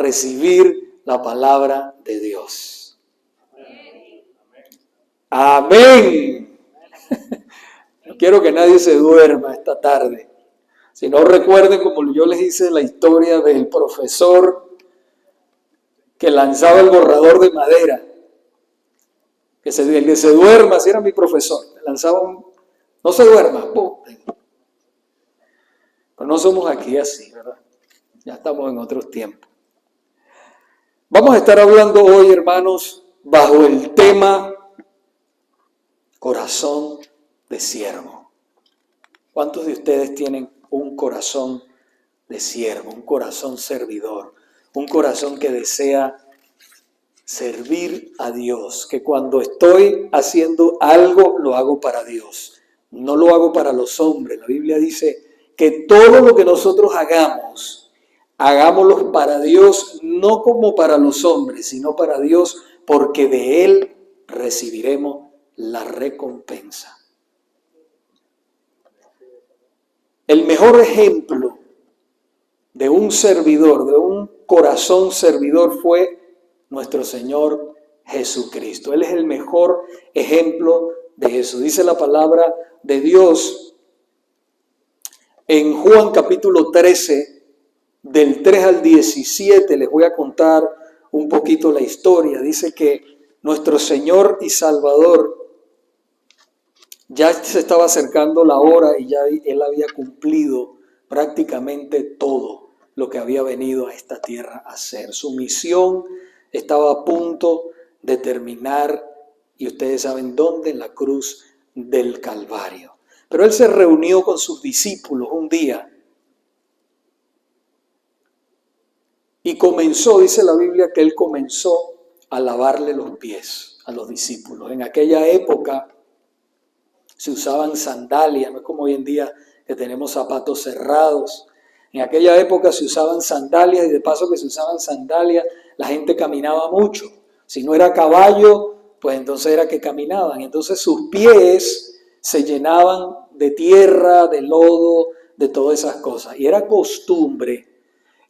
recibir la palabra de Dios. Amén. No quiero que nadie se duerma esta tarde. Si no, recuerden como yo les hice la historia del profesor que lanzaba el borrador de madera. El que se duerma, si era mi profesor, lanzaba no se duerma. ¡Pum! Pero no somos aquí así, ¿verdad? Ya estamos en otros tiempos. Vamos a estar hablando hoy, hermanos, bajo el tema corazón de siervo. ¿Cuántos de ustedes tienen un corazón de siervo, un corazón servidor, un corazón que desea servir a Dios, que cuando estoy haciendo algo lo hago para Dios, no lo hago para los hombres? La Biblia dice que todo lo que nosotros hagamos, hagámoslo para Dios, no como para los hombres, sino para Dios, porque de Él recibiremos la recompensa. El mejor ejemplo de un servidor, de un corazón servidor, fue nuestro Señor Jesucristo. Él es el mejor ejemplo de eso. Dice la palabra de Dios en Juan capítulo 13, del 3 al 17. Les voy a contar un poquito la historia. Dice que nuestro Señor y Salvador, ya se estaba acercando la hora y ya Él había cumplido prácticamente todo lo que había venido a esta tierra a hacer. Su misión estaba a punto de terminar, y ustedes saben dónde, en la cruz del Calvario. Pero Él se reunió con sus discípulos un día y comenzó, dice la Biblia, que Él comenzó a lavarle los pies a los discípulos. En aquella época se usaban sandalias, no es como hoy en día que tenemos zapatos cerrados. En aquella época se usaban sandalias, y de paso que se usaban sandalias, la gente caminaba mucho. Si no era a caballo, pues entonces era que caminaban. Entonces sus pies se llenaban de tierra, de lodo, de todas esas cosas. Y era costumbre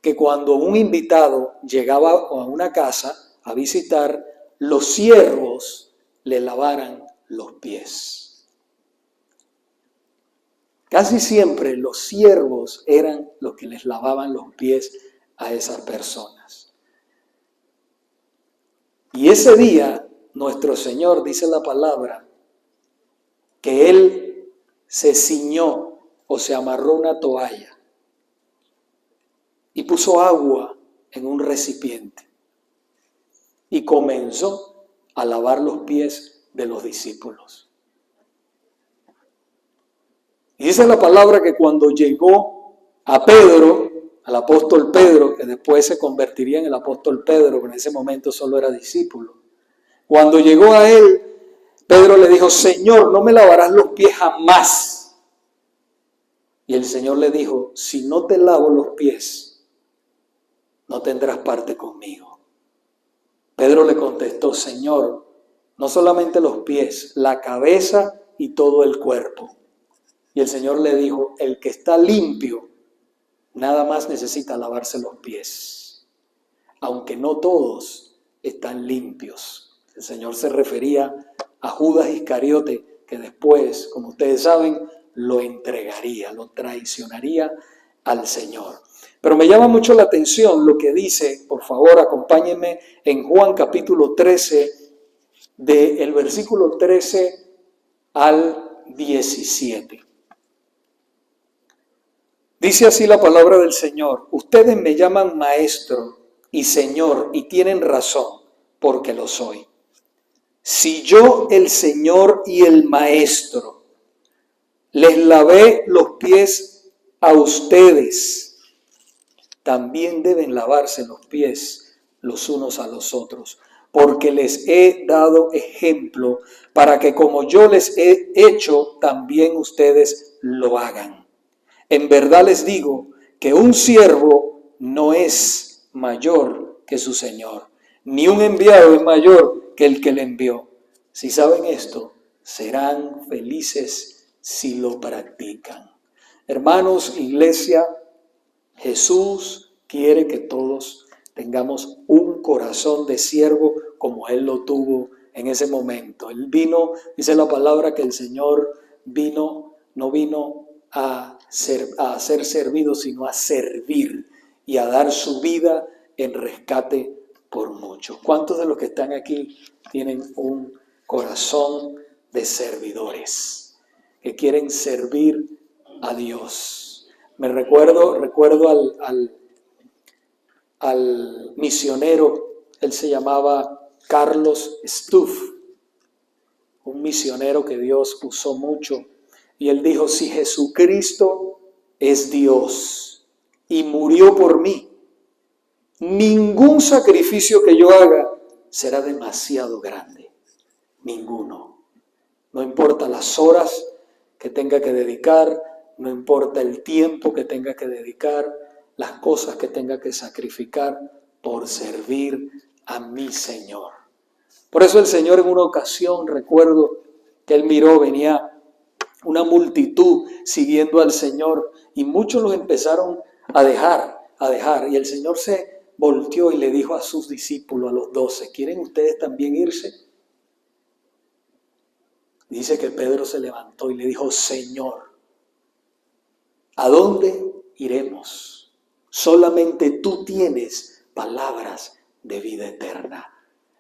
que cuando un invitado llegaba a una casa a visitar, los siervos le lavaran los pies. Casi siempre los siervos eran los que les lavaban los pies a esas personas. Y ese día, nuestro Señor, dice la palabra, que Él se ciñó o se amarró una toalla y puso agua en un recipiente y comenzó a lavar los pies de los discípulos. Y dice la palabra que cuando llegó a Pedro, al apóstol Pedro, que después se convertiría en el apóstol Pedro, pero en ese momento solo era discípulo. Cuando llegó a él, Pedro le dijo: Señor, no me lavarás los pies jamás. Y el Señor le dijo: si no te lavo los pies, no tendrás parte conmigo. Pedro le contestó: Señor, no solamente los pies, la cabeza y todo el cuerpo. Y el Señor le dijo: el que está limpio nada más necesita lavarse los pies, aunque no todos están limpios. El Señor se refería a Judas Iscariote, que después, como ustedes saben, lo entregaría, lo traicionaría al Señor. Pero me llama mucho la atención lo que dice, por favor, acompáñenme en Juan capítulo 13, del versículo 13 al 17. Dice así la palabra del Señor: ustedes me llaman maestro y Señor, y tienen razón, porque lo soy. Si yo, el Señor y el Maestro, les lavé los pies a ustedes, también deben lavarse los pies los unos a los otros, porque les he dado ejemplo para que como yo les he hecho, también ustedes lo hagan. En verdad les digo que un siervo no es mayor que su Señor, ni un enviado es mayor que el que le envió. Si saben esto, serán felices si lo practican. Hermanos, iglesia, Jesús quiere que todos tengamos un corazón de siervo como Él lo tuvo en ese momento. Él vino, dice la palabra que el Señor no vino a ser servido, sino a servir y a dar su vida en rescate por muchos. ¿Cuántos de los que están aquí tienen un corazón de servidores, que quieren servir a Dios? Me recuerdo al misionero, él se llamaba Carlos Stuff, un misionero que Dios usó mucho, y él dijo: si Jesucristo es Dios y murió por mí, ningún sacrificio que yo haga será demasiado grande, ninguno. No importa las horas que tenga que dedicar, no importa el tiempo que tenga que dedicar, las cosas que tenga que sacrificar por servir a mi Señor. Por eso el Señor, en una ocasión, recuerdo que Él miró, venía una multitud siguiendo al Señor y muchos los empezaron a dejar. Y el Señor se volteó y le dijo a sus discípulos, a los 12, ¿quieren ustedes también irse? Dice que Pedro se levantó y le dijo: Señor, ¿a dónde iremos? Solamente tú tienes palabras de vida eterna.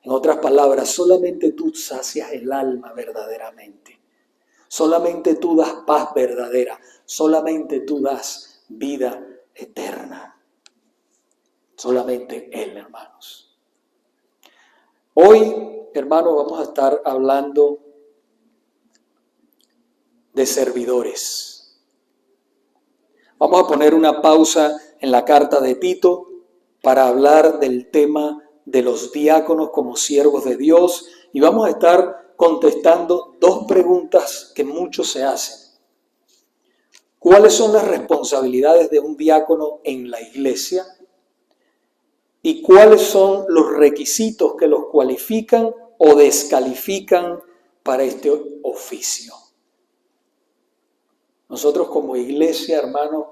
En otras palabras, solamente tú sacias el alma verdaderamente. Solamente tú das paz verdadera. Solamente tú das vida eterna. Solamente Él, hermanos. Hoy, hermanos, vamos a estar hablando de servidores. Vamos a poner una pausa en la carta de Tito para hablar del tema de los diáconos como siervos de Dios, y vamos a estar contestando dos preguntas que muchos se hacen. ¿Cuáles son las responsabilidades de un diácono en la iglesia? ¿Y cuáles son los requisitos que los cualifican o descalifican para este oficio? Nosotros como iglesia, hermanos,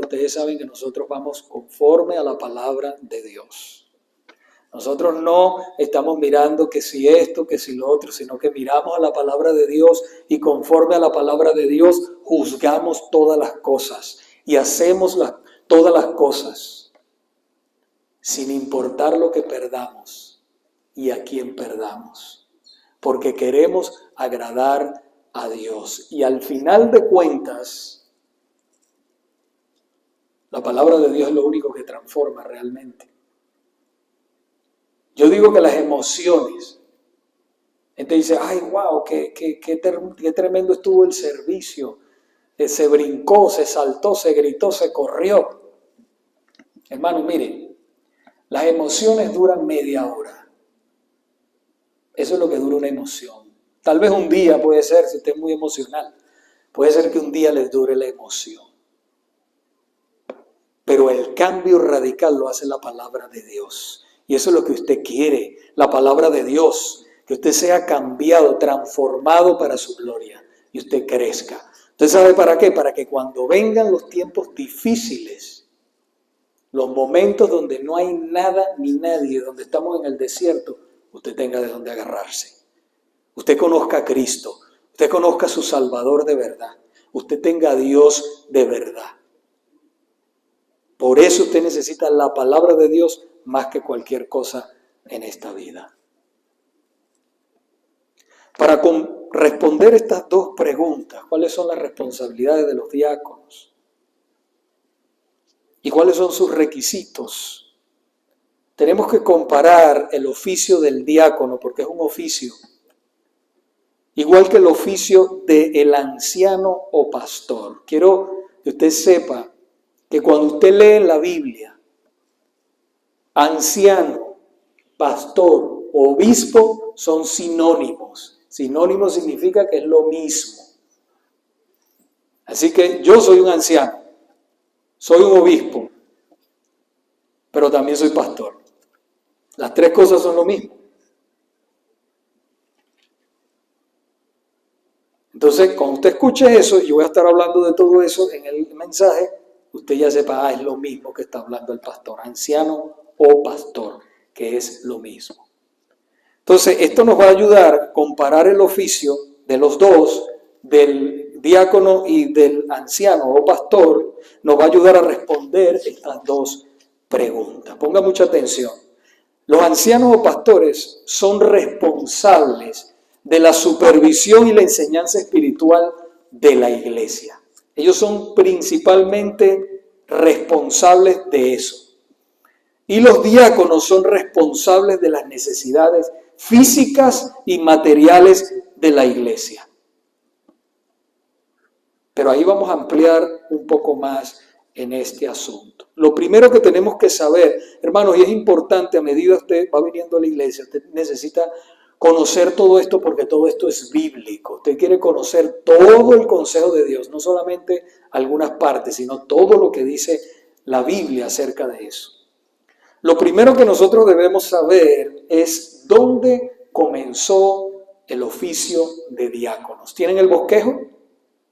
ustedes saben que nosotros vamos conforme a la palabra de Dios. Nosotros no estamos mirando que si esto, que si lo otro, sino que miramos a la palabra de Dios y conforme a la palabra de Dios juzgamos todas las cosas y hacemos todas las cosas sin importar lo que perdamos y a quién perdamos, porque queremos agradar a Dios. Y al final de cuentas, la palabra de Dios es lo único que transforma realmente. Yo digo que las emociones, gente dice: ay, wow, qué tremendo estuvo el servicio, se brincó, se saltó, se gritó, se corrió. Hermano, miren, las emociones duran media hora. Eso es lo que dura una emoción. Tal vez un día puede ser, si usted es muy emocional, puede ser que un día les dure la emoción. Pero el cambio radical lo hace la palabra de Dios. Y eso es lo que usted quiere, la palabra de Dios, que usted sea cambiado, transformado para su gloria y usted crezca. ¿Usted sabe para qué? Para que cuando vengan los tiempos difíciles, los momentos donde no hay nada ni nadie, donde estamos en el desierto, usted tenga de dónde agarrarse. Usted conozca a Cristo, usted conozca a su Salvador de verdad, usted tenga a Dios de verdad. Por eso usted necesita la palabra de Dios más que cualquier cosa en esta vida. Para responder estas dos preguntas, ¿cuáles son las responsabilidades de los diáconos? ¿Y cuáles son sus requisitos? Tenemos que comparar el oficio del diácono, porque es un oficio, igual que el oficio del anciano o pastor. Quiero que usted sepa que cuando usted lee en la Biblia, anciano, pastor, obispo son sinónimos. Sinónimo significa que es lo mismo. Así que yo soy un anciano, soy un obispo, pero también soy pastor. Las tres cosas son lo mismo. Entonces, cuando usted escuche eso, y yo voy a estar hablando de todo eso en el mensaje, usted ya sepa, es lo mismo que está hablando el pastor, anciano o pastor, que es lo mismo. Entonces, esto nos va a ayudar a comparar el oficio de los dos, del diácono y del anciano o pastor, nos va a ayudar a responder estas dos preguntas. Ponga mucha atención. Los ancianos o pastores son responsables de la supervisión y la enseñanza espiritual de la iglesia. Ellos son principalmente responsables de eso. Y los diáconos son responsables de las necesidades físicas y materiales de la iglesia. Pero ahí vamos a ampliar un poco más en este asunto. Lo primero que tenemos que saber, hermanos, y es importante a medida que usted va viniendo a la iglesia, usted necesita conocer todo esto porque todo esto es bíblico. Usted quiere conocer todo el consejo de Dios, no solamente algunas partes, sino todo lo que dice la Biblia acerca de eso. Lo primero que nosotros debemos saber es dónde comenzó el oficio de diáconos. ¿Tienen el bosquejo?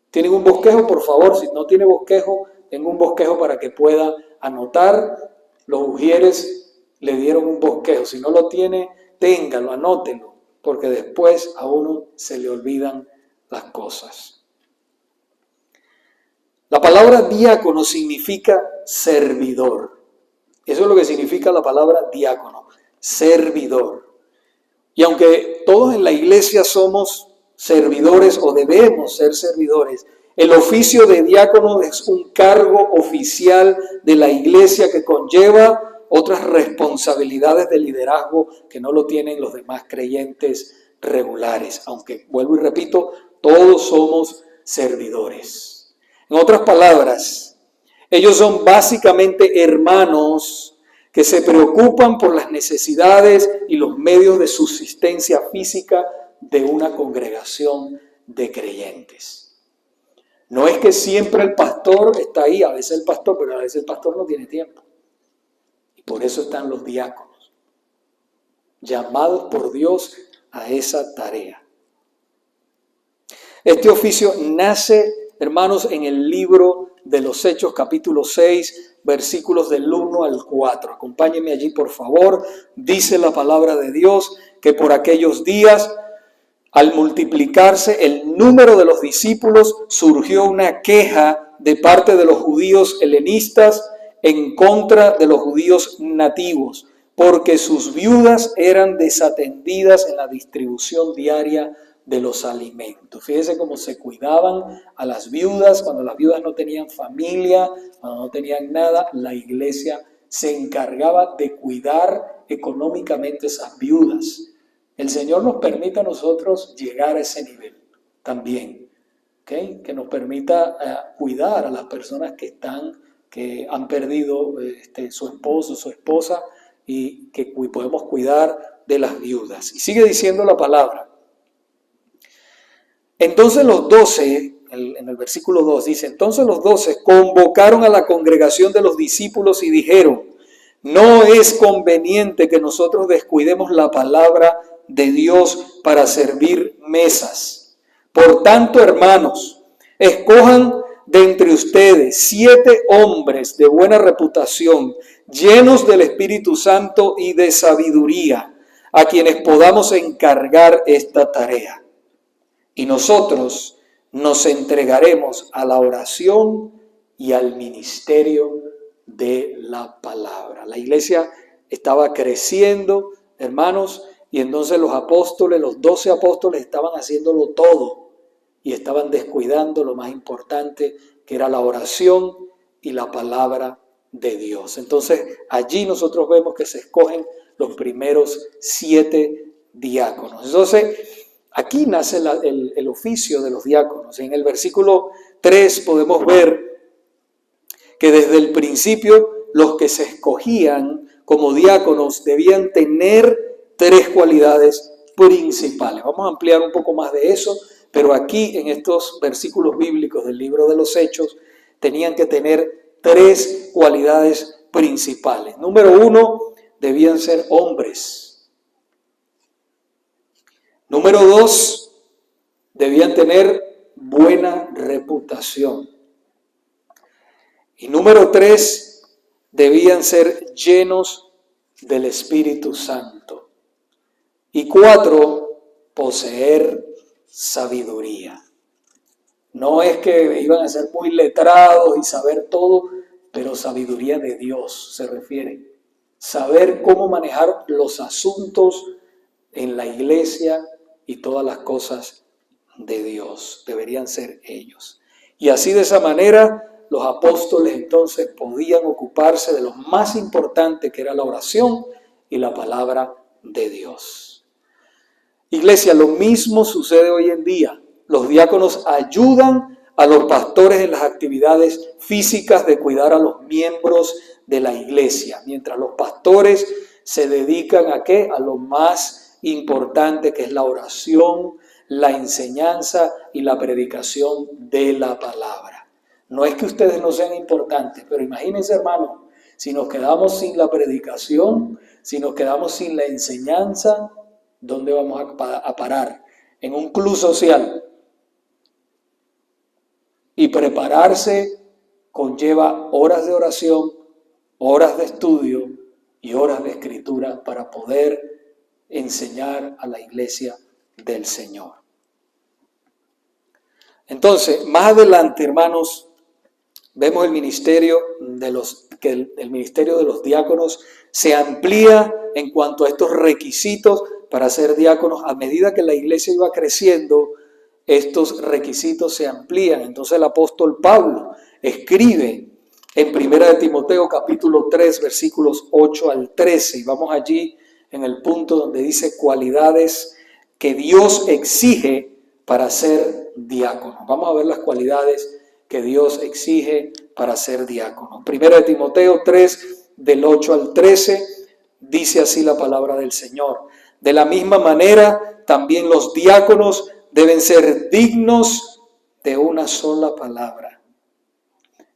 ¿Tienen un bosquejo? Por favor, si no tiene bosquejo, tengo un bosquejo para que pueda anotar. Los ujieres le dieron un bosquejo. Si no lo tiene, téngalo, anótelo, porque después a uno se le olvidan las cosas. La palabra diácono significa servidor. Eso es lo que significa la palabra diácono, servidor. Y aunque todos en la iglesia somos servidores o debemos ser servidores, el oficio de diácono es un cargo oficial de la iglesia que conlleva otras responsabilidades de liderazgo que no lo tienen los demás creyentes regulares. Aunque, vuelvo y repito, todos somos servidores. En otras palabras, ellos son básicamente hermanos que se preocupan por las necesidades y los medios de subsistencia física de una congregación de creyentes. No es que siempre el pastor está ahí, a veces el pastor, pero a veces el pastor no tiene tiempo. Y por eso están los diáconos, llamados por Dios a esa tarea. Este oficio nace, hermanos, en el libro de los Hechos, capítulo 6, versículos del 1 al 4. Acompáñenme allí, por favor. Dice la palabra de Dios que por aquellos días, al multiplicarse el número de los discípulos, surgió una queja de parte de los judíos helenistas en contra de los judíos nativos, porque sus viudas eran desatendidas en la distribución diaria de los alimentos. Fíjese cómo se cuidaban a las viudas. Cuando las viudas no tenían familia, cuando no tenían nada, la iglesia se encargaba de cuidar económicamente a esas viudas. El Señor nos permita a nosotros llegar a ese nivel también, ¿okay? Que nos permita cuidar a las personas que han perdido su esposo, su esposa, y que podemos cuidar de las viudas. Y sigue diciendo la palabra. Entonces los 12, en el versículo 2 dice, entonces los 12 convocaron a la congregación de los discípulos y dijeron, no es conveniente que nosotros descuidemos la palabra de Dios para servir mesas. Por tanto, hermanos, escojan de entre ustedes 7 hombres de buena reputación, llenos del Espíritu Santo y de sabiduría, a quienes podamos encargar esta tarea. Y nosotros nos entregaremos a la oración y al ministerio de la palabra. La iglesia estaba creciendo, hermanos, y entonces los apóstoles, los 12 apóstoles estaban haciéndolo todo y estaban descuidando lo más importante, que era la oración y la palabra de Dios. Entonces allí nosotros vemos que se escogen los primeros 7 diáconos. Entonces aquí nace el oficio de los diáconos. En el versículo 3 podemos ver que desde el principio los que se escogían como diáconos debían tener 3 cualidades principales. Vamos a ampliar un poco más de eso, pero aquí en estos versículos bíblicos del libro de los Hechos tenían que tener 3 cualidades principales. Número 1, debían ser hombres. Número 2, debían tener buena reputación. Y número 3, debían ser llenos del Espíritu Santo. Y 4, poseer sabiduría. No es que iban a ser muy letrados y saber todo, pero sabiduría de Dios se refiere. Saber cómo manejar los asuntos en la iglesia y todas las cosas de Dios. Deberían ser ellos. Y así de esa manera los apóstoles entonces podían ocuparse de lo más importante, que era la oración y la palabra de Dios. Iglesia, lo mismo sucede hoy en día. Los diáconos ayudan a los pastores en las actividades físicas de cuidar a los miembros de la iglesia, mientras los pastores se dedican ¿a qué? A lo más importante, que es la oración, la enseñanza y la predicación de la palabra. No es que ustedes no sean importantes, pero imagínense, hermanos, si nos quedamos sin la predicación, si nos quedamos sin la enseñanza, ¿dónde vamos a parar? En un club social. Y prepararse conlleva horas de oración, horas de estudio y horas de escritura para poder enseñar a la iglesia del Señor. Entonces, más adelante, hermanos, vemos el ministerio de los diáconos se amplía en cuanto a estos requisitos para ser diáconos. A medida que la iglesia iba creciendo, estos requisitos se amplían. Entonces el apóstol Pablo escribe en 1 Timoteo capítulo 3 versículos 8 al 13 y vamos allí en el punto donde dice cualidades que Dios exige para ser diácono. Vamos a ver las cualidades que Dios exige para ser diácono. 1 Timoteo 3 del 8 al 13 dice así la palabra del Señor. De la misma manera también los diáconos deben ser dignos de una sola palabra,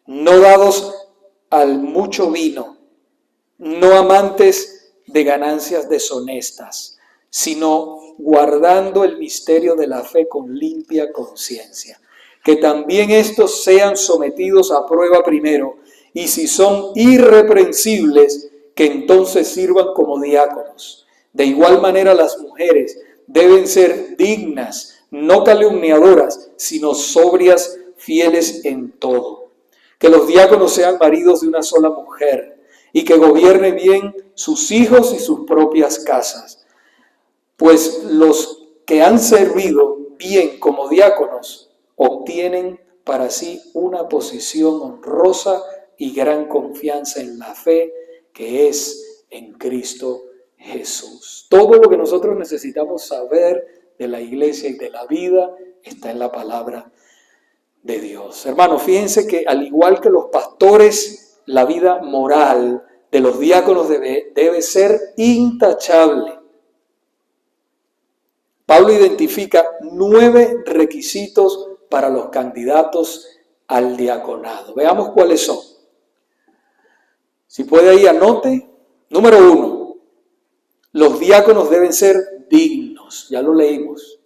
no dados al mucho vino, no amantes de ganancias deshonestas, sino guardando el misterio de la fe con limpia conciencia. Que también estos sean sometidos a prueba primero, y si son irreprensibles, que entonces sirvan como diáconos. De igual manera las mujeres deben ser dignas, no calumniadoras, sino sobrias, fieles en todo. Que los diáconos sean maridos de una sola mujer y que gobiernen bien sus hijos y sus propias casas. Pues los que han servido bien como diáconos obtienen para sí una posición honrosa y gran confianza en la fe que es en Cristo Jesús. Todo lo que nosotros necesitamos saber de la iglesia y de la vida está en la palabra de Dios. Hermanos, fíjense que al igual que los pastores, la vida moral de los diáconos debe ser intachable. Pablo identifica 9 requisitos para los candidatos al diaconado. Veamos cuáles son. Si puede ahí anote. Número 1. Los diáconos deben ser dignos. Ya lo leímos.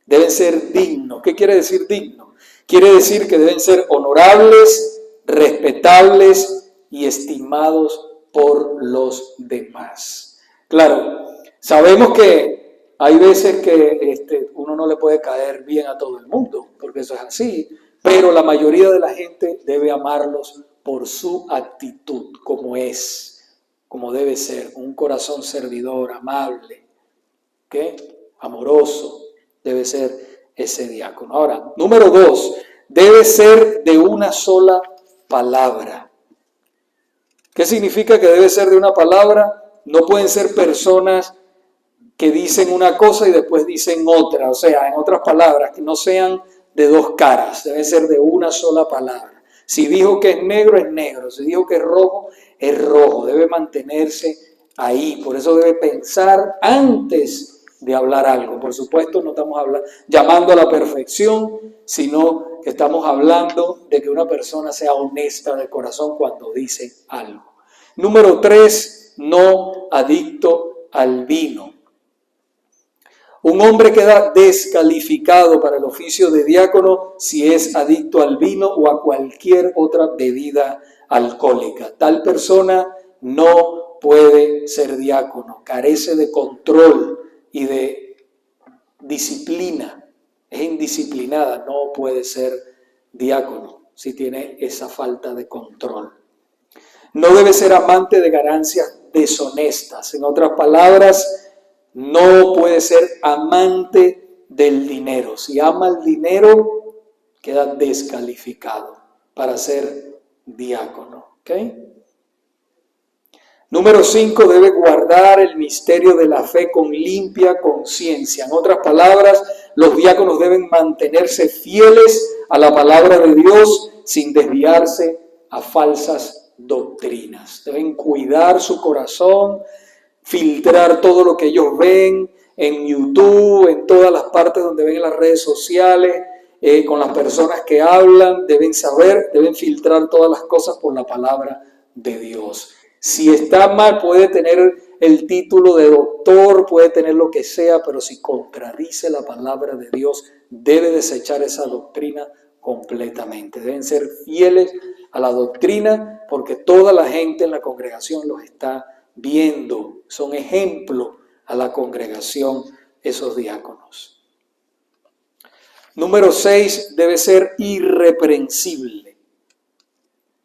Deben ser dignos. ¿Qué quiere decir digno? Quiere decir que deben ser honorables, respetables y estimados por los demás. Claro, sabemos que hay veces que uno no le puede caer bien a todo el mundo, porque eso es así, pero la mayoría de la gente debe amarlos por su actitud, como es, como debe ser, un corazón servidor, amable, amoroso, debe ser ese diácono. Ahora, número 2, debe ser de una sola palabra. ¿Qué significa que debe ser de una palabra? No pueden ser personas que dicen una cosa y después dicen otra. O sea, en otras palabras, que no sean de dos caras. Debe ser de una sola palabra. Si dijo que es negro. Si dijo que es rojo. Debe mantenerse ahí. Por eso debe pensar antes de hablar algo. Por supuesto, no estamos llamando a la perfección, sino que estamos hablando de que una persona sea honesta de corazón cuando dice algo. Número 3, no adicto al vino. Un hombre queda descalificado para el oficio de diácono si es adicto al vino o a cualquier otra bebida alcohólica. Tal persona no puede ser diácono, carece de control y de disciplina, es indisciplinada, no puede ser diácono si tiene esa falta de control. No debe ser amante de ganancias deshonestas. En otras palabras, no puede ser amante del dinero. Si ama el dinero, queda descalificado para ser diácono. ¿Okay? Número 5, debe guardar el misterio de la fe con limpia conciencia. En otras palabras, los diáconos deben mantenerse fieles a la palabra de Dios sin desviarse a falsas doctrinas. Deben cuidar su corazón, filtrar todo lo que ellos ven en YouTube, en todas las partes donde ven en las redes sociales, con las personas que hablan. Deben saber, deben filtrar todas las cosas por la palabra de Dios. Si está mal, puede tener el título de doctor, puede tener lo que sea, pero si contradice la palabra de Dios, debe desechar esa doctrina completamente. Deben ser fieles a la doctrina porque toda la gente en la congregación los está viendo. Son ejemplo a la congregación esos diáconos. Número 6, debe ser irreprensible.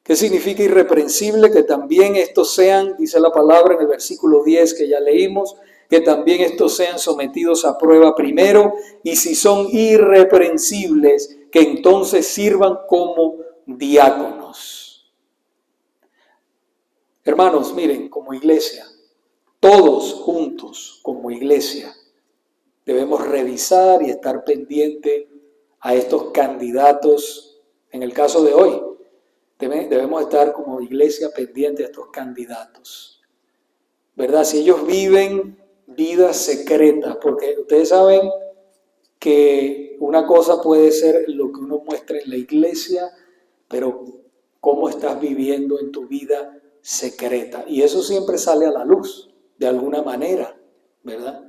¿Qué significa irreprensible? Que también estos sean, dice la palabra en el versículo 10 que ya leímos, que también estos sean sometidos a prueba primero, y si son irreprensibles, que entonces sirvan como diáconos. Hermanos, miren, como iglesia, todos juntos como iglesia, debemos revisar y estar pendiente a estos candidatos. En el caso de hoy, debemos estar como iglesia pendiente a estos candidatos, ¿verdad? Si ellos viven vidas secretas, porque ustedes saben que una cosa puede ser lo que uno muestra en la iglesia, pero cómo estás viviendo en tu vida secreta. Y eso siempre sale a la luz, de alguna manera, ¿verdad?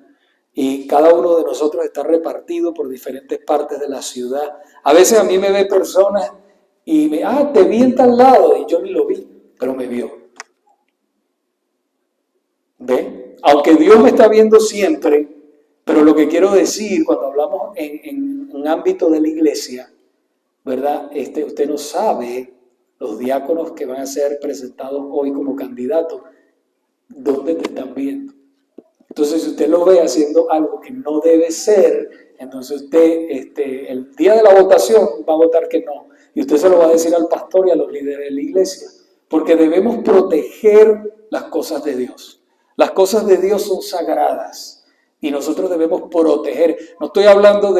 Y cada uno de nosotros está repartido por diferentes partes de la ciudad. A veces a mí me ve personas y te vi en tal lado, y yo ni lo vi, pero me vio. ¿Ve? Aunque Dios me está viendo siempre, pero lo que quiero decir cuando hablamos en un ámbito de la iglesia, ¿verdad? Usted no sabe, los diáconos que van a ser presentados hoy como candidatos, ¿dónde te están viendo? Entonces, si usted lo ve haciendo algo que no debe ser, entonces usted, el día de la votación va a votar que no. Y usted se lo va a decir al pastor y a los líderes de la iglesia. Porque debemos proteger las cosas de Dios. Las cosas de Dios son sagradas. Y nosotros debemos proteger. No estoy hablando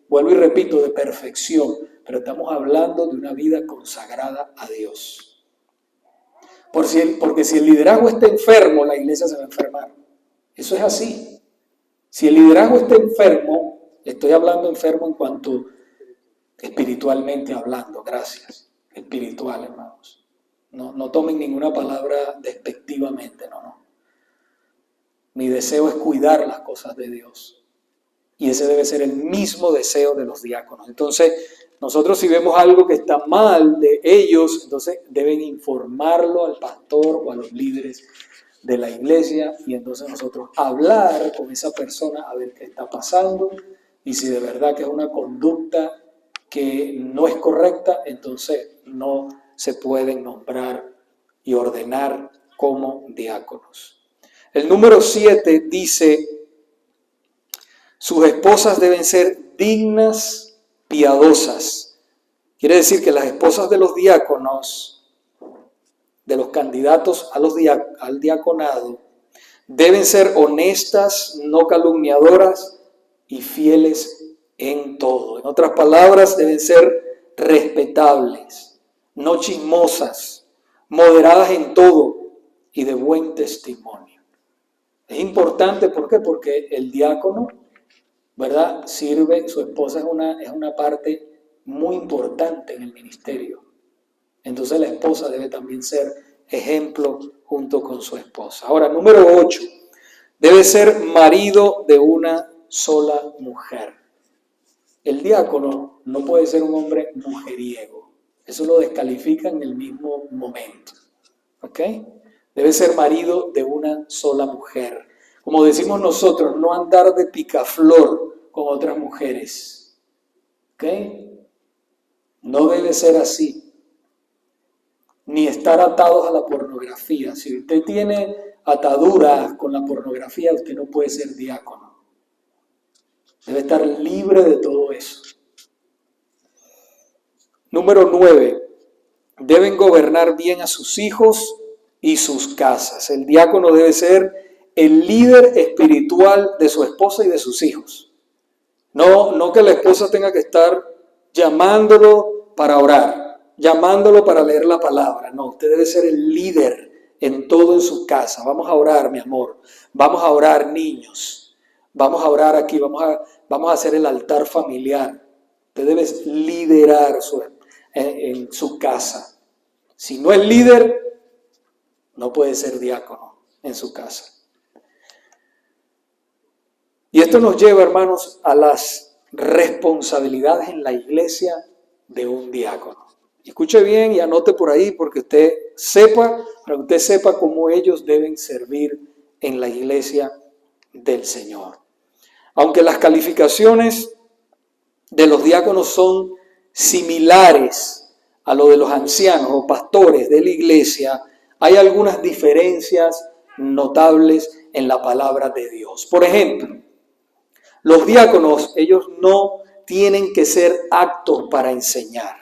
vuelvo y repito, de perfección. Pero estamos hablando de una vida consagrada a Dios. Porque si el liderazgo está enfermo, la iglesia se va a enfermar. Eso es así. Si el liderazgo está enfermo, estoy hablando enfermo en cuanto espiritualmente hablando, gracias. Espiritual, hermanos. No tomen ninguna palabra despectivamente, no. Mi deseo es cuidar las cosas de Dios. Y ese debe ser el mismo deseo de los diáconos. Entonces, nosotros si vemos algo que está mal de ellos, entonces deben informarlo al pastor o a los líderes de la iglesia, y entonces nosotros hablar con esa persona a ver qué está pasando, y si de verdad que es una conducta que no es correcta, entonces no se pueden nombrar y ordenar como diáconos. El número 7 dice, sus esposas deben ser dignas, piadosas. Quiere decir que las esposas de los diáconos, de los candidatos al diaconado, deben ser honestas, no calumniadoras y fieles en todo. En otras palabras, deben ser respetables, no chismosas, moderadas en todo y de buen testimonio. Es importante, ¿por qué? Porque el diácono, ¿verdad? Sirve, su esposa es una parte muy importante en el ministerio. Entonces la esposa debe también ser ejemplo junto con su esposa. Ahora, número 8, debe ser marido de una sola mujer. El diácono no puede ser un hombre mujeriego. Eso lo descalifica en el mismo momento. ¿Ok? Debe ser marido de una sola mujer. Como decimos nosotros, no andar de picaflor con otras mujeres. ¿Ok? No debe ser así. Ni estar atados a la pornografía. Si usted tiene ataduras con la pornografía, usted no puede ser diácono. Debe estar libre de todo eso. Número 9. Deben gobernar bien a sus hijos y sus casas. El diácono debe ser el líder espiritual de su esposa y de sus hijos. No que la esposa tenga que estar llamándolo para orar, llamándolo para leer la palabra. No, usted debe ser el líder en todo en su casa. Vamos a orar, mi amor. Vamos a orar, niños. Vamos a orar aquí. Vamos a hacer el altar familiar. Usted debe liderar en su casa. Si no es líder, no puede ser diácono en su casa. Y esto nos lleva, hermanos, a las responsabilidades en la iglesia de un diácono. Escuche bien y anote por ahí para que usted sepa cómo ellos deben servir en la iglesia del Señor. Aunque las calificaciones de los diáconos son similares a lo de los ancianos o pastores de la iglesia, hay algunas diferencias notables en la palabra de Dios. Por ejemplo, los diáconos, ellos no tienen que ser aptos para enseñar.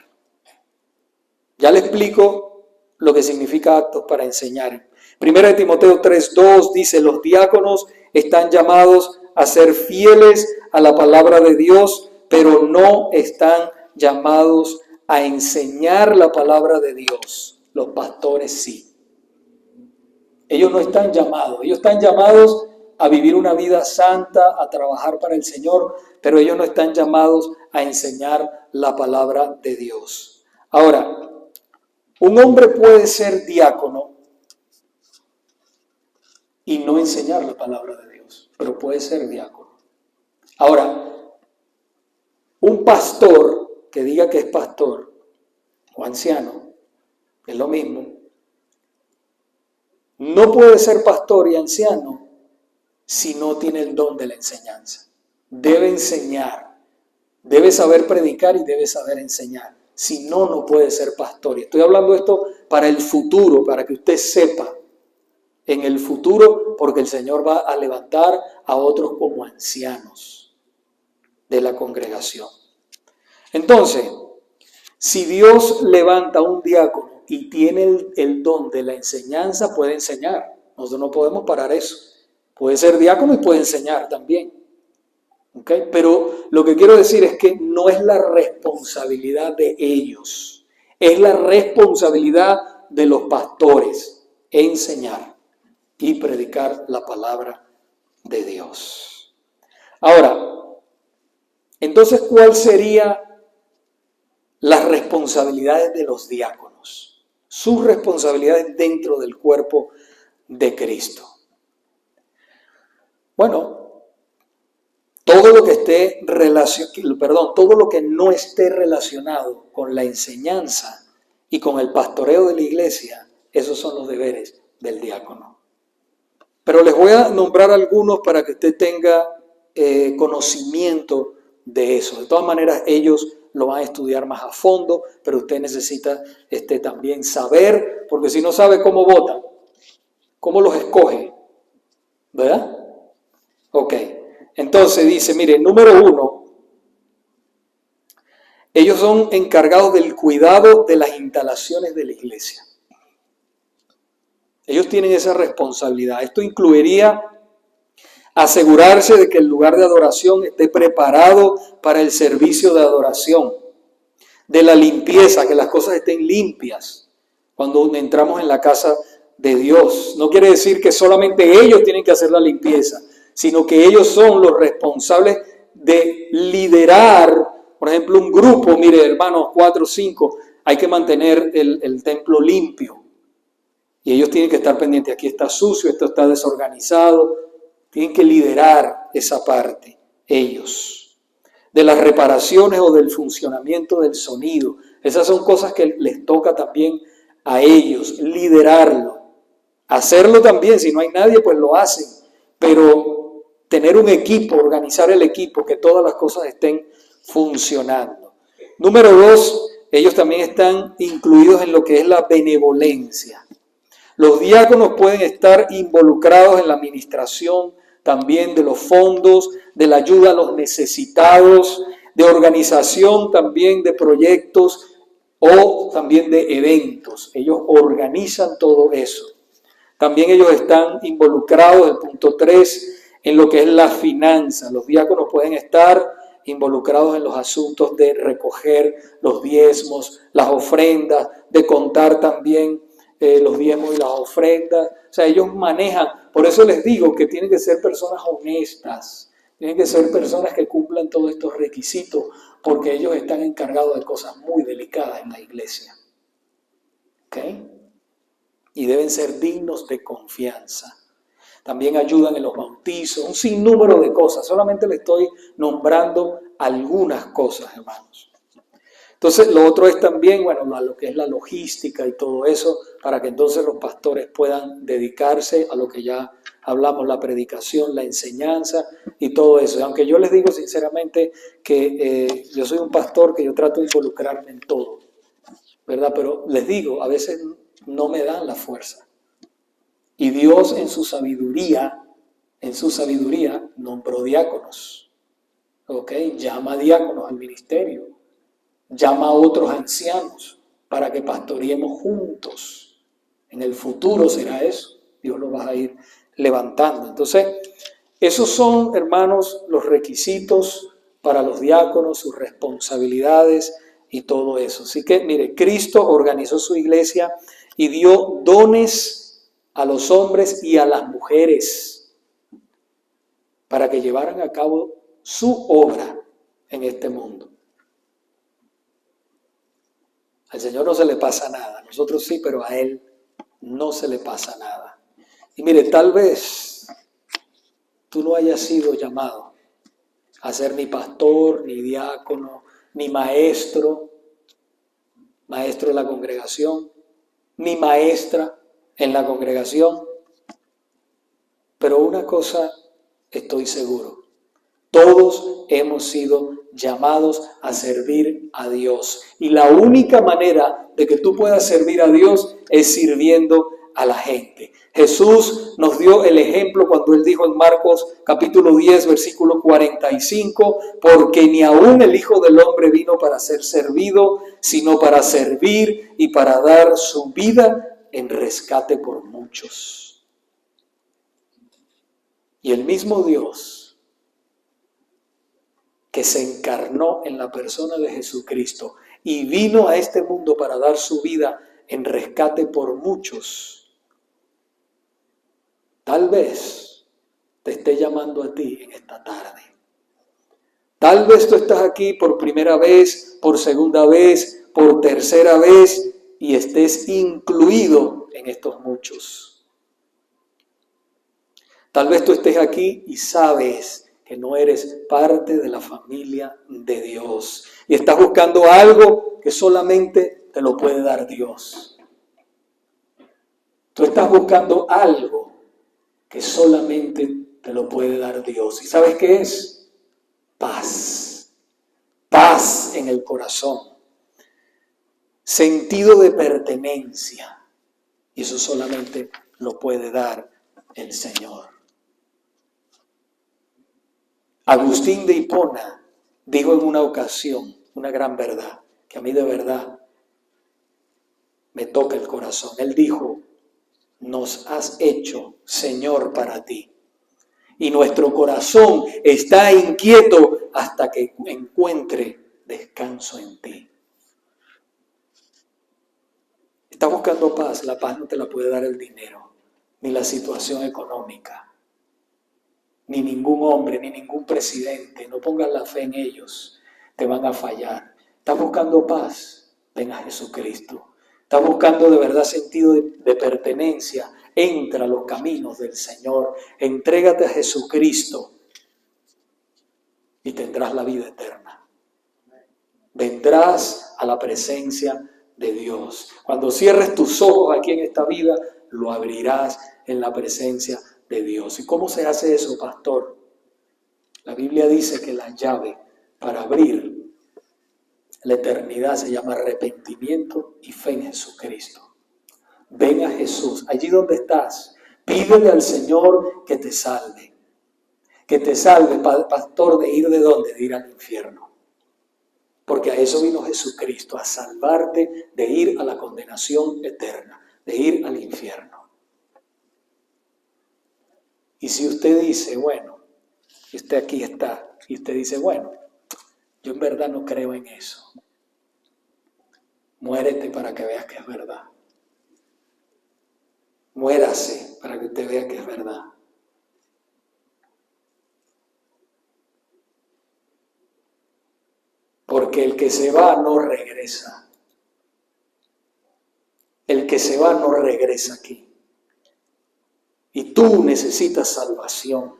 Ya le explico lo que significa aptos para enseñar. 1 Timoteo 3:2 dice, los diáconos están llamados a ser fieles a la palabra de Dios, pero no están llamados a enseñar la palabra de Dios. Los pastores sí. Ellos no están llamados, ellos están llamados a vivir una vida santa, a trabajar para el Señor, pero ellos no están llamados a enseñar la palabra de Dios. Ahora, un hombre puede ser diácono y no enseñar la palabra de Dios, pero puede ser diácono. Ahora, un pastor que diga que es pastor o anciano, es lo mismo, no puede ser pastor y anciano si no tiene el don de la enseñanza. Debe enseñar, debe saber predicar y debe saber enseñar. Si no, no puede ser pastor. Y estoy hablando esto para el futuro, para que usted sepa en el futuro, porque el Señor va a levantar a otros como ancianos de la congregación. Entonces, si Dios levanta a un diácono y tiene el don de la enseñanza, puede enseñar. Nosotros no podemos parar eso. Puede ser diácono y puede enseñar también. ¿Okay? Pero lo que quiero decir es que no es la responsabilidad de ellos. Es la responsabilidad de los pastores enseñar y predicar la palabra de Dios. Ahora, entonces, ¿cuál sería las responsabilidades de los diáconos? Sus responsabilidades dentro del cuerpo de Cristo. Bueno, todo lo que no esté relacionado con la enseñanza y con el pastoreo de la iglesia, esos son los deberes del diácono. Pero les voy a nombrar algunos para que usted tenga conocimiento de eso. De todas maneras, ellos lo van a estudiar más a fondo, pero usted necesita también saber, porque si no sabe cómo votan, cómo los escoge, ¿verdad? Ok, entonces dice, mire, número 1, ellos son encargados del cuidado de las instalaciones de la iglesia. Ellos tienen esa responsabilidad. Esto incluiría asegurarse de que el lugar de adoración esté preparado para el servicio de adoración, de la limpieza, que las cosas estén limpias cuando entramos en la casa de Dios. No quiere decir que solamente ellos tienen que hacer la limpieza, sino que ellos son los responsables de liderar, por ejemplo, un grupo. Mire, hermanos, 4 o 5, hay que mantener el templo limpio. Y ellos tienen que estar pendientes. Aquí está sucio, esto está desorganizado. Tienen que liderar esa parte, ellos. De las reparaciones o del funcionamiento del sonido. Esas son cosas que les toca también a ellos, liderarlo. Hacerlo también, si no hay nadie, pues lo hacen. Pero tener un equipo, organizar el equipo, que todas las cosas estén funcionando. Número 2, ellos también están incluidos en lo que es la benevolencia. Los diáconos pueden estar involucrados en la administración también de los fondos, de la ayuda a los necesitados, de organización también de proyectos o también de eventos. Ellos organizan todo eso. También ellos están involucrados, el punto 3, en lo que es la finanza. Los diáconos pueden estar involucrados en los asuntos de recoger los diezmos, las ofrendas, de contar también los diezmos y las ofrendas. O sea, ellos manejan. Por eso les digo que tienen que ser personas honestas, tienen que ser personas que cumplan todos estos requisitos, porque ellos están encargados de cosas muy delicadas en la iglesia. ¿Ok? Y deben ser dignos de confianza. También ayudan en los bautizos, un sinnúmero de cosas. Solamente le estoy nombrando algunas cosas, hermanos. Entonces, lo otro es también, bueno, lo que es la logística y todo eso, para que entonces los pastores puedan dedicarse a lo que ya hablamos, la predicación, la enseñanza y todo eso. Y aunque yo les digo sinceramente que yo soy un pastor que yo trato de involucrarme en todo, ¿verdad? Pero les digo, a veces no me dan la fuerza. Y Dios en su sabiduría, nombró diáconos. ¿Ok? Llama diáconos al ministerio. Llama a otros ancianos para que pastoreemos juntos. En el futuro será eso. Dios lo va a ir levantando. Entonces, esos son, hermanos, los requisitos para los diáconos, sus responsabilidades y todo eso. Así que, mire, Cristo organizó su iglesia y dio dones a los hombres y a las mujeres para que llevaran a cabo su obra en este mundo. Al Señor no se le pasa nada, a nosotros sí, pero a Él no se le pasa nada. Y mire, tal vez tú no hayas sido llamado a ser ni pastor, ni diácono, ni maestro en la congregación, ni maestra en la congregación. Pero una cosa estoy seguro, todos hemos sido llamados a servir a Dios. Y la única manera de que tú puedas servir a Dios es sirviendo a la gente. Jesús nos dio el ejemplo cuando Él dijo en Marcos capítulo 10, versículo 45, porque ni aún el Hijo del Hombre vino para ser servido, sino para servir y para dar su vida en rescate por muchos. Y el mismo Dios que se encarnó en la persona de Jesucristo y vino a este mundo para dar su vida en rescate por muchos, tal vez te esté llamando a ti en esta tarde. Tal vez tú estás aquí por primera vez, por segunda vez, por tercera vez y estés incluido en estos muchos. Tal vez tú estés aquí y sabes que no eres parte de la familia de Dios y estás buscando algo que solamente te lo puede dar Dios. Tú estás buscando algo que solamente te lo puede dar Dios. ¿Y sabes qué es? Paz. Paz en el corazón. Sentido de pertenencia. Y eso solamente lo puede dar el Señor. Agustín de Hipona dijo en una ocasión una gran verdad, que a mí de verdad me toca el corazón. Él dijo, nos has hecho Señor para ti, y nuestro corazón está inquieto hasta que encuentre descanso en ti. Estás buscando paz, la paz no te la puede dar el dinero, ni la situación económica. Ni ningún hombre, ni ningún presidente, no pongas la fe en ellos, te van a fallar. ¿Estás buscando paz? Ven a Jesucristo. ¿Estás buscando de verdad sentido de pertenencia? Entra a los caminos del Señor, entrégate a Jesucristo y tendrás la vida eterna. Vendrás a la presencia de Dios. Cuando cierres tus ojos aquí en esta vida, lo abrirás en la presencia de Dios. ¿Y cómo se hace eso, pastor? La Biblia dice que la llave para abrir la eternidad se llama arrepentimiento y fe en Jesucristo. Ven a Jesús, allí donde estás, pídele al Señor que te salve. Que te salve, pastor, ¿de ir de dónde? De ir al infierno. Porque a eso vino Jesucristo, a salvarte de ir a la condenación eterna, de ir al infierno. Y si usted dice, bueno, y usted aquí está, y usted dice, bueno, yo en verdad no creo en eso. Muérete para que veas que es verdad. Muérase para que usted vea que es verdad. Porque el que se va no regresa. El que se va no regresa aquí. Y tú necesitas salvación.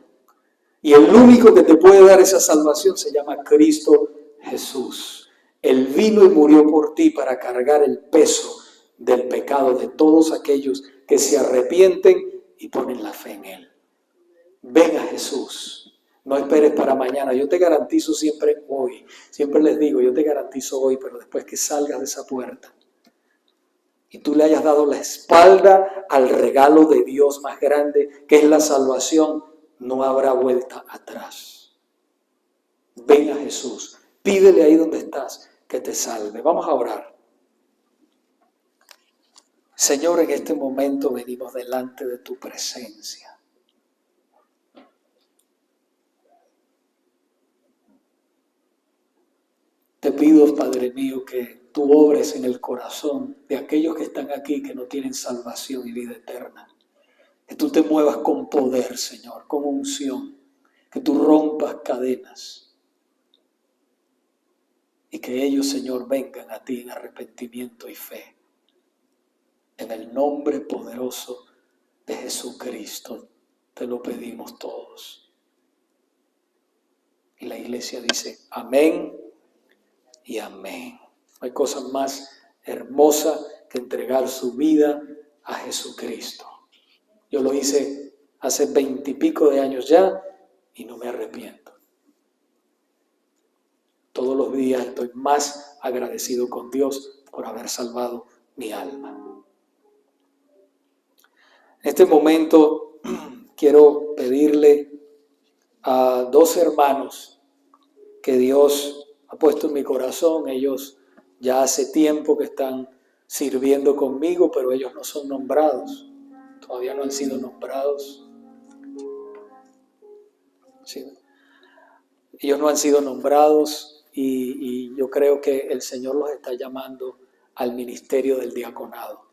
Y el único que te puede dar esa salvación se llama Cristo Jesús. Él vino y murió por ti para cargar el peso del pecado de todos aquellos que se arrepienten y ponen la fe en Él. Ven a Jesús. No esperes para mañana. Yo te garantizo siempre hoy. Siempre les digo, yo te garantizo hoy, pero después que salgas de esa puerta y tú le hayas dado la espalda al regalo de Dios más grande, que es la salvación, no habrá vuelta atrás. Ven a Jesús. Pídele ahí donde estás que te salve. Vamos a orar. Señor, en este momento venimos delante de tu presencia. Te pido, Padre mío, que tú obres en el corazón de aquellos que están aquí que no tienen salvación y vida eterna. Que tú te muevas con poder, Señor, con unción. Que tú rompas cadenas. Y que ellos, Señor, vengan a ti en arrepentimiento y fe. En el nombre poderoso de Jesucristo te lo pedimos todos. Y la iglesia dice amén y amén. No hay cosa más hermosa que entregar su vida a Jesucristo. Yo lo hice hace 20 y pico de años ya y no me arrepiento. Todos los días estoy más agradecido con Dios por haber salvado mi alma. En este momento quiero pedirle a dos hermanos que Dios ha puesto en mi corazón. Ellos ya hace tiempo que están sirviendo conmigo, pero ellos no son nombrados. Todavía no han sido nombrados. Sí. Ellos no han sido nombrados y yo creo que el Señor los está llamando al ministerio del diaconado.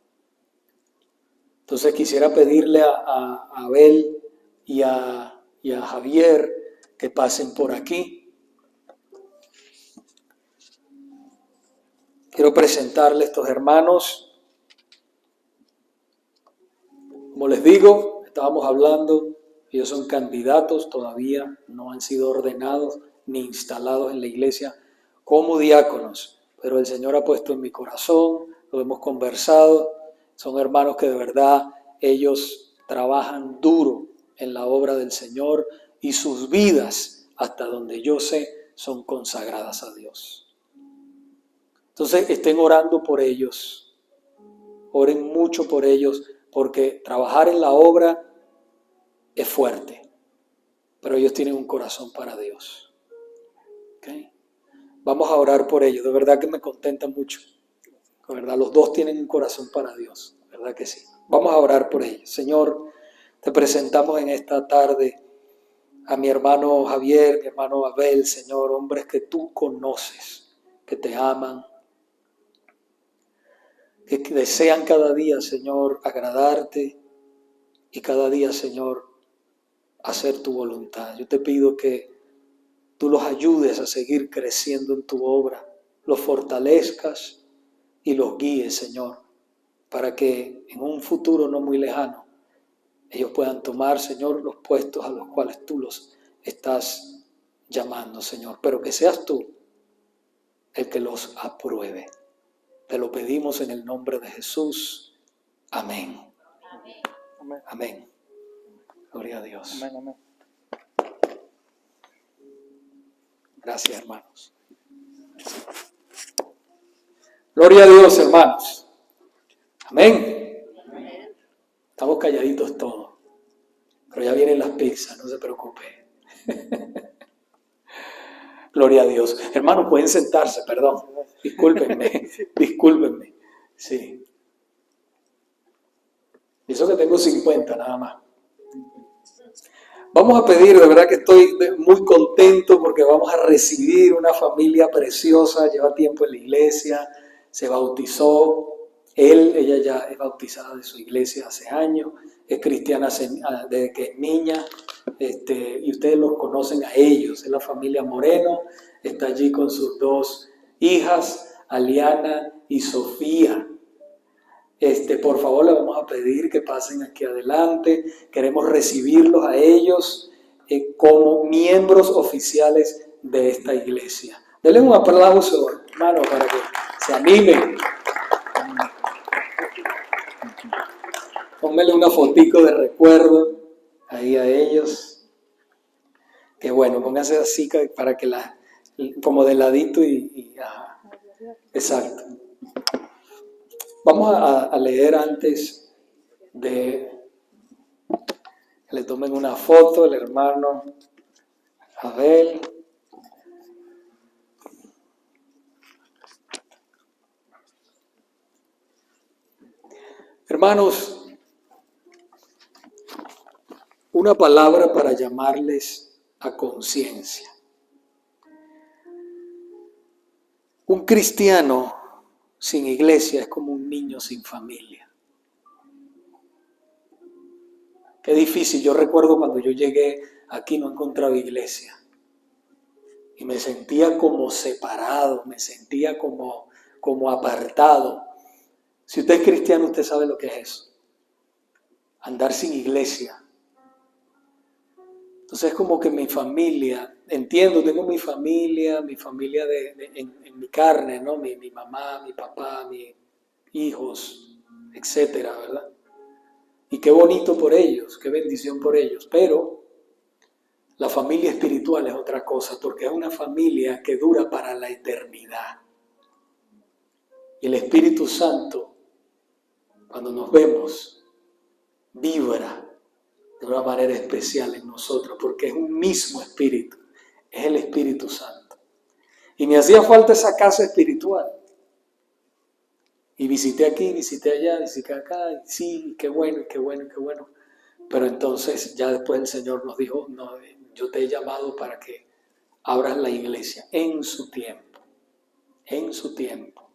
Entonces quisiera pedirle a Abel y a Javier que pasen por aquí. Quiero presentarles a estos hermanos. Como les digo, estábamos hablando, ellos son candidatos, todavía no han sido ordenados ni instalados en la iglesia como diáconos, pero el Señor ha puesto en mi corazón, lo hemos conversado, son hermanos que de verdad ellos trabajan duro en la obra del Señor y sus vidas, hasta donde yo sé, son consagradas a Dios. Entonces estén orando por ellos, oren mucho por ellos, porque trabajar en la obra es fuerte, pero ellos tienen un corazón para Dios. ¿Okay? Vamos a orar por ellos, de verdad que me contenta mucho. De verdad, los dos tienen un corazón para Dios, de verdad que sí. Vamos a orar por ellos. Señor, te presentamos en esta tarde a mi hermano Javier, mi hermano Abel, Señor, hombres que tú conoces, que te aman, que desean cada día, Señor, agradarte y cada día, Señor, hacer tu voluntad. Yo te pido que tú los ayudes a seguir creciendo en tu obra, los fortalezcas y los guíes, Señor, para que en un futuro no muy lejano ellos puedan tomar, Señor, los puestos a los cuales tú los estás llamando, Señor. Pero que seas tú el que los apruebe. Te lo pedimos en el nombre de Jesús. Amén. Amén. Amén. Gloria a Dios. Amén, amén. Gracias, hermanos. Gloria a Dios, hermanos. Amén. Estamos calladitos todos, pero ya vienen las pizzas, no se preocupe. Gloria a Dios. Hermanos, pueden sentarse, perdón. Discúlpenme, discúlpenme. Sí. Y eso que tengo 50 nada más. Vamos a pedir, de verdad que estoy muy contento porque vamos a recibir una familia preciosa, lleva tiempo en la iglesia, se bautizó, ella ya es bautizada de su iglesia hace años, es cristiana desde que es niña, y ustedes los conocen a ellos, es la familia Moreno, está allí con sus dos hijas, Aliana y Sofía. Por favor, le vamos a pedir que pasen aquí adelante. Queremos recibirlos a ellos como miembros oficiales de esta iglesia. Denle un aplauso, hermano, para que se animen. Pónganle una fotico de recuerdo ahí a ellos. Que bueno, pónganse así para que como de ladito ajá. Exacto. Vamos a leer antes de que le tomen una foto el hermano Abel. Hermanos, una palabra para llamarles a conciencia. Un cristiano sin iglesia es como un niño sin familia. Qué difícil. Yo recuerdo cuando yo llegué aquí no encontraba iglesia. Y me sentía como separado, me sentía como apartado. Si usted es cristiano, usted sabe lo que es eso. Andar sin iglesia. Entonces es como que mi familia, entiendo, tengo mi familia en mi carne, ¿no? Mi mamá, mi papá, mis hijos, etcétera, ¿verdad? Y qué bonito por ellos, qué bendición por ellos. Pero la familia espiritual es otra cosa, porque es una familia que dura para la eternidad. Y el Espíritu Santo, cuando nos vemos, vibra de una manera especial en nosotros, porque es un mismo Espíritu, es el Espíritu Santo. Y me hacía falta esa casa espiritual. Y visité aquí, visité allá, visité acá, y sí, qué bueno, qué bueno, qué bueno. Pero entonces ya después el Señor nos dijo, no, yo te he llamado para que abras la iglesia en su tiempo, en su tiempo.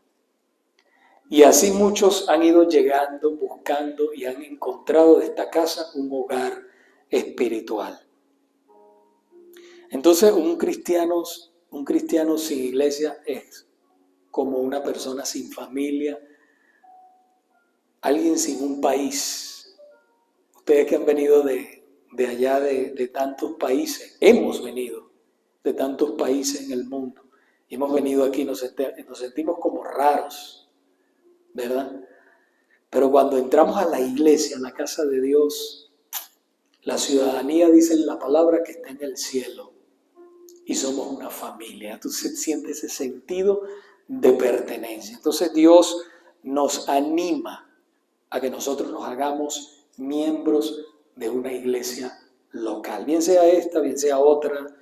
Y así muchos han ido llegando, buscando y han encontrado de esta casa un hogar espiritual. Entonces un cristiano sin iglesia es como una persona sin familia, alguien sin un país. Ustedes que han venido de allá, de tantos países, hemos venido de tantos países en el mundo, y hemos venido aquí, nos sentimos como raros, ¿verdad? Pero cuando entramos a la iglesia, a la casa de Dios, la ciudadanía dice en la palabra que está en el cielo, y somos una familia. Entonces sientes ese sentido de pertenencia. Entonces Dios nos anima a que nosotros nos hagamos miembros de una iglesia local. Bien sea esta, bien sea otra,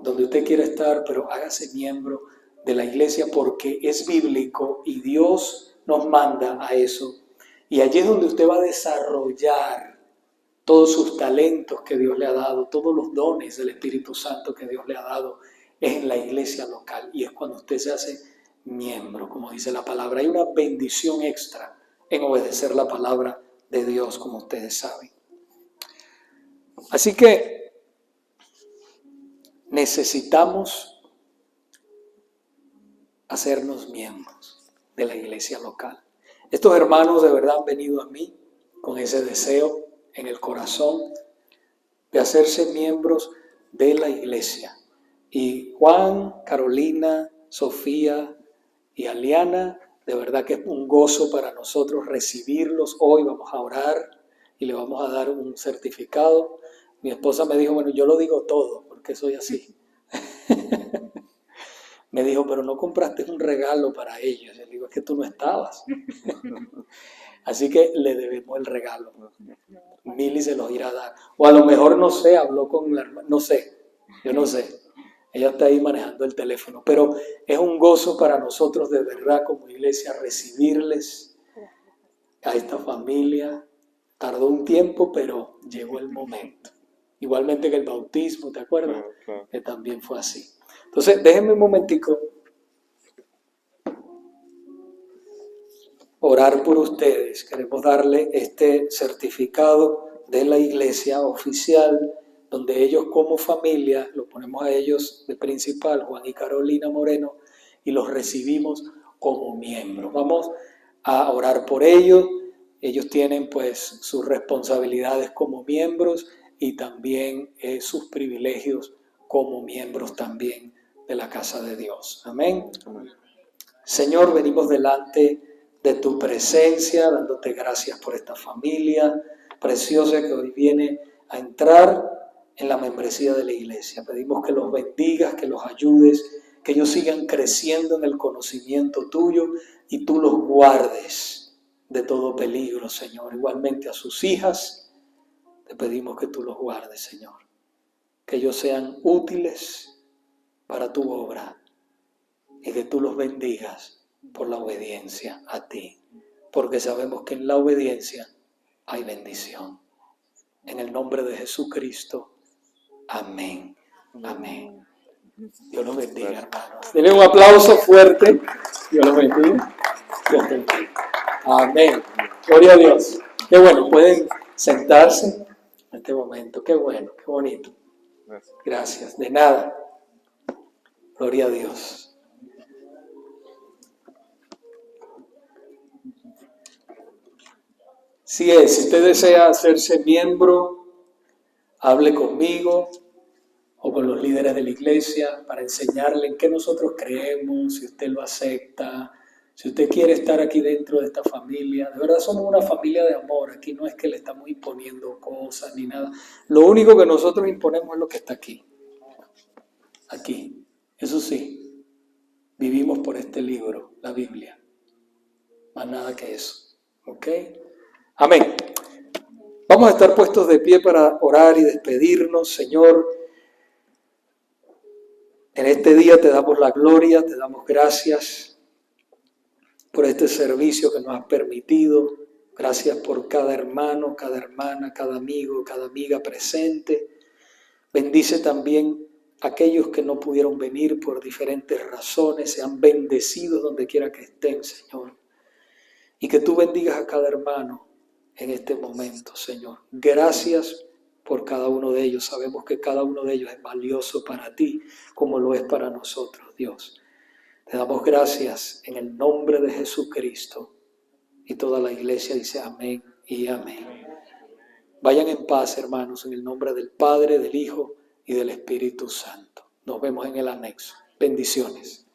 donde usted quiera estar, pero hágase miembro de la iglesia porque es bíblico y Dios nos manda a eso. Y allí es donde usted va a desarrollar todos sus talentos que Dios le ha dado, todos los dones del Espíritu Santo que Dios le ha dado, es en la iglesia local. Y es cuando usted se hace miembro, como dice la palabra. Hay una bendición extra en obedecer la palabra de Dios, como ustedes saben. Así que necesitamos hacernos miembros de la iglesia local. Estos hermanos de verdad han venido a mí con ese deseo en el corazón de hacerse miembros de la iglesia. Y Juan, Carolina, Sofía y Aliana, de verdad que es un gozo para nosotros recibirlos hoy. Vamos a orar y le vamos a dar un certificado. Mi esposa me dijo, bueno, yo lo digo todo, porque soy así. Me dijo, pero no compraste un regalo para ellos. Le digo, es que tú no estabas. Así que le debemos el regalo. Mili se los irá a dar. O a lo mejor, no sé, habló con la hermana, no sé, yo no sé. Ella está ahí manejando el teléfono. Pero es un gozo para nosotros de verdad como iglesia recibirles a esta familia. Tardó un tiempo, pero llegó el momento. Igualmente que el bautismo, ¿te acuerdas? Que también fue así. Entonces, déjenme un momentico orar por ustedes. Queremos darle este certificado de la iglesia oficial, donde ellos como familia, lo ponemos a ellos de principal, Juan y Carolina Moreno, y los recibimos como miembros. Vamos a orar por ellos. Ellos tienen pues sus responsabilidades como miembros y también sus privilegios como miembros también de la casa de Dios. Amén. Señor, venimos delante de tu presencia, dándote gracias por esta familia preciosa que hoy viene a entrar en la membresía de la iglesia. Pedimos que los bendigas, que los ayudes, que ellos sigan creciendo en el conocimiento tuyo y tú los guardes de todo peligro, Señor. Igualmente a sus hijas, te pedimos que tú los guardes, Señor. Que ellos sean útiles para tu obra y que tú los bendigas por la obediencia a ti, porque sabemos que en la obediencia hay bendición. En el nombre de Jesucristo, amén, amén. Dios los bendiga, hermanos. Denle un aplauso fuerte. Dios los bendiga. Dios te bendiga. Amén. Gloria a Dios. Qué bueno, pueden sentarse en este momento. Qué bueno, qué bonito. Gracias. De nada. Gloria a Dios. Si usted desea hacerse miembro, hable conmigo o con los líderes de la iglesia para enseñarle en qué nosotros creemos, si usted lo acepta, si usted quiere estar aquí dentro de esta familia. De verdad somos una familia de amor, aquí no es que le estamos imponiendo cosas ni nada. Lo único que nosotros imponemos es lo que está aquí. Aquí. Eso sí, vivimos por este libro, la Biblia. Más nada que eso. ¿Ok? Amén. Vamos a estar puestos de pie para orar y despedirnos. Señor, en este día te damos la gloria, te damos gracias por este servicio que nos has permitido. Gracias por cada hermano, cada hermana, cada amigo, cada amiga presente. Bendice también a aquellos que no pudieron venir por diferentes razones. Sean bendecidos donde quiera que estén, Señor. Y que tú bendigas a cada hermano en este momento, Señor. Gracias por cada uno de ellos. Sabemos que cada uno de ellos es valioso para ti, como lo es para nosotros, Dios. Te damos gracias en el nombre de Jesucristo. Y toda la iglesia dice amén y amén. Vayan en paz, hermanos, en el nombre del Padre, del Hijo y del Espíritu Santo. Nos vemos en el anexo. Bendiciones.